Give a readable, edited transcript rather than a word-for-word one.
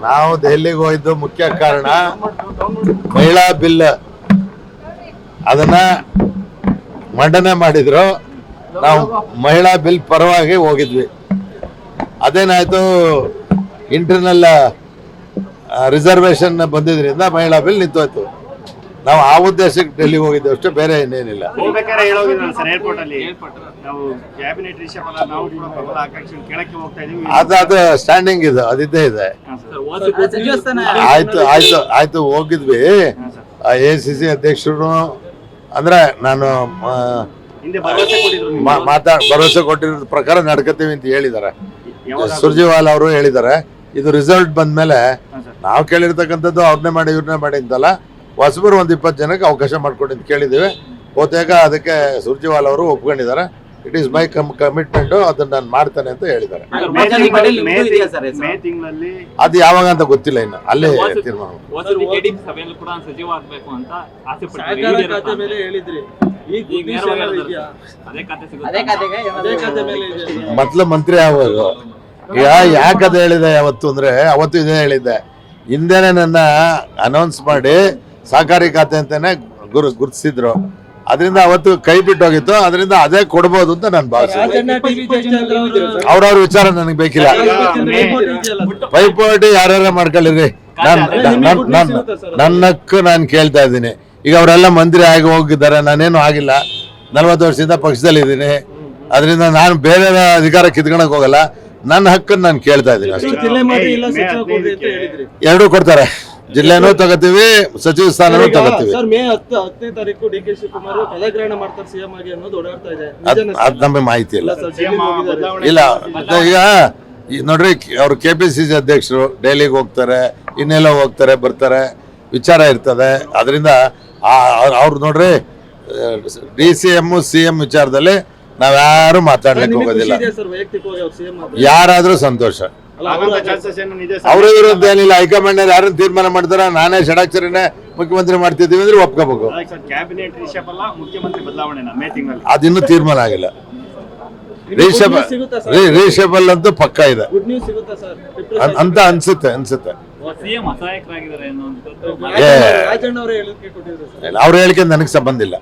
ನಾವು ದೆಹಲಿಗೆ ಹೋಗಿದ್ದು ಮುಖ್ಯ ಕಾರಣ ಮಹಿಳಾ ಬಿಲ್ ಅದನ್ನ ಮಂಡನೆ ಮಾಡಿದ್ರು. ನಾವು ಮಹಿಳಾ ಬಿಲ್ ಪರವಾಗಿ ಹೋಗಿದ್ವಿ. ಅದೇನಾಯ್ತು, ಇಂಟರ್ನಲ್ ರಿಸರ್ವೇಶನ್ ಬಂದಿದ್ರಿಂದ ಮಹಿಳಾ ಬಿಲ್ ನಿಂತೋಯ್ತು. ನಾವು ಆ ಉದ್ದೇಶಕ್ಕೆ ಡೆಲ್ಲಿಗೆ ಹೋಗಿದ್ದೇವೆ ಅಷ್ಟೇ, ಬೇರೆ ಇನ್ನೇನಿಲ್ಲ. ಅದು ಸ್ಟ್ಯಾಂಡಿಂಗ್ ಇದೆ, ಅದಿದ್ದೇ ಇದೆ. ಆಯ್ತು ಹೋಗಿದ್ವಿ. ACC ಅಧ್ಯಕ್ಷರು ಅಂದ್ರೆ ನಾನು ಭರವಸೆ ಕೊಟ್ಟಿರೋ ಪ್ರಕಾರ ನಡ್ಕತೀವಿ ಅಂತ ಹೇಳಿದ್ದಾರೆ. ಸುರ್ಜೇವಾಲಾ ಅವರು ಹೇಳಿದ್ದಾರೆ. ಇದು ರಿಸಲ್ಟ್ ಬಂದ್ಮೇಲೆ ನಾವು ಕೇಳಿರ್ತಕ್ಕಂಥದ್ದು ಅವ್ರನ್ನೇ ಮಾಡಿ ಇವ್ರನ್ನೇ ಮಾಡಿ ಅಂತಲ್ಲ, ಹೊಸಬರು ಒಂದು 20 ಜನಕ್ಕೆ ಅವಕಾಶ ಮಾಡ್ಕೊಡಿ ಅಂತ ಕೇಳಿದ್ದೀವಿ. ಬಹುತೇಕ ಅದಕ್ಕೆ ಸುರ್ಜೇವಾಲಾ ಅವರು ಒಪ್ಕೊಂಡಿದ್ದಾರೆ. ಇಟ್ ಈಸ್ ಮೈ ಕಮಿಟ್ಮೆಂಟ್, ಅದನ್ನ ನಾನು ಮಾಡ್ತೇನೆ ಅಂತ ಹೇಳಿದ್ದಾರೆ. ಅದು ಯಾವಾಗ ಅಂತ ಗೊತ್ತಿಲ್ಲ, ಇನ್ನು ಅಲ್ಲೇ ತೀರ್ಮಾನ. ಮೊದ್ಲು ಮಂತ್ರಿ ಯಾವಾಗ ಯಾಕದ ಹೇಳಿದೆ ಯಾವತ್ತು ಅಂದ್ರೆ, ಅವತ್ತು ಇದೇ ಹೇಳಿದ್ದೆ. ಹಿಂದೆನೆ ನನ್ನ ಅನೌನ್ಸ್ ಮಾಡಿ ಸಹಕಾರಿ ಖಾತೆ ಅಂತಾನೆ ಗುರುತಿಸಿದ್ರು. ಅದರಿಂದ ಅವತ್ತು ಕೈ ಬಿಟ್ಟು ಹೋಗಿತ್ತು. ಅದರಿಂದ ಅದೇ ಕೊಡ್ಬೋದು ಅಂತ ನಾನು ಭಾವಿಸಿದ್ದೆ. ಅವ್ರವ್ರ ವಿಚಾರ ನನಗೆ ಬೇಕಿಲ್ಲ. ಪೈಪೋಟಿ ಯಾರ್ಯಾರ ಮಾಡ್ಕೊಳ್ಳಿರಿ, ನನ್ನಕ್ಕೂ ನಾನು ಕೇಳ್ತಾ ಇದ್ದೀನಿ. ಈಗ ಅವರೆಲ್ಲ ಮಂತ್ರಿ ಆಗಿ ಹೋಗಿದ್ದಾರೆ, ನಾನೇನು ಆಗಿಲ್ಲ. 40 ವರ್ಷದಿಂದ ಪಕ್ಷದಲ್ಲಿ ಇದ್ದೀನಿ. ಅದರಿಂದ ನಾನು ಬೇರೆ ಅಧಿಕಾರ ಕಿತ್ಕೊಳಕ್ ಹೋಗಲ್ಲ. ನನ್ನ ಹಕ್ಕನ್ನು ನಾನು ಕೇಳ್ತಾ ಇದ್ದೀನಿ ಅಷ್ಟೇ. ಎರಡೂ ಕೊಡ್ತಾರೆ. ಜಿಲ್ಲೆನೂ ತಗೋತೀವಿ, ಸಚಿವ ಸ್ಥಾನನೂ ತಗೋತೀವಿ. ಅದ್ ನಮಗೆ ಮಾಹಿತಿ ಇಲ್ಲ. ಈಗ ನೋಡ್ರಿ, ಅವ್ರು KPCC ಅಧ್ಯಕ್ಷರು ಡೆಲ್ಲಿಗೆ ಹೋಗ್ತಾರೆ, ಇನ್ನೆಲ್ಲ ಹೋಗ್ತಾರೆ ಬರ್ತಾರೆ, ವಿಚಾರ ಇರ್ತದೆ. ಅದರಿಂದ ಅವ್ರು ನೋಡ್ರಿ, DCM CM ವಿಚಾರದಲ್ಲಿ ನಾವ್ಯಾರು ಮಾತಾಡ್ಲಿಕ್ಕೆ ಹೋಗೋದಿಲ್ಲ. ಯಾರಾದ್ರೂ ಸಂತೋಷ. ಅವ್ರ ವಿರುದ್ಧ ಏನಿಲ್ಲ. ಹೈಕಮಾಂಡ್ ಯಾರನ್ನ ತೀರ್ಮಾನ ಮಾಡ್ತಾರ, ನಾನೇ ಷಡಾಕ್ಷರನೇ ಮುಖ್ಯಮಂತ್ರಿ ಮಾಡ್ತಿದ್ದೀವಿ ಅಂದ್ರೆ ಒಪ್ಕೋಬೇಕು. ಅದಿನ್ನೂ ತೀರ್ಮಾನ ಆಗಿಲ್ಲ. ರೀಶೇಬಲ್ ಅಂತೂ ಪಕ್ಕ ಇದೆ ಅಂತ ಅನ್ಸುತ್ತೆ. ಅವ್ರ ಹೇಳಿಕೆ ನನಗೆ ಸಂಬಂಧ ಇಲ್ಲ.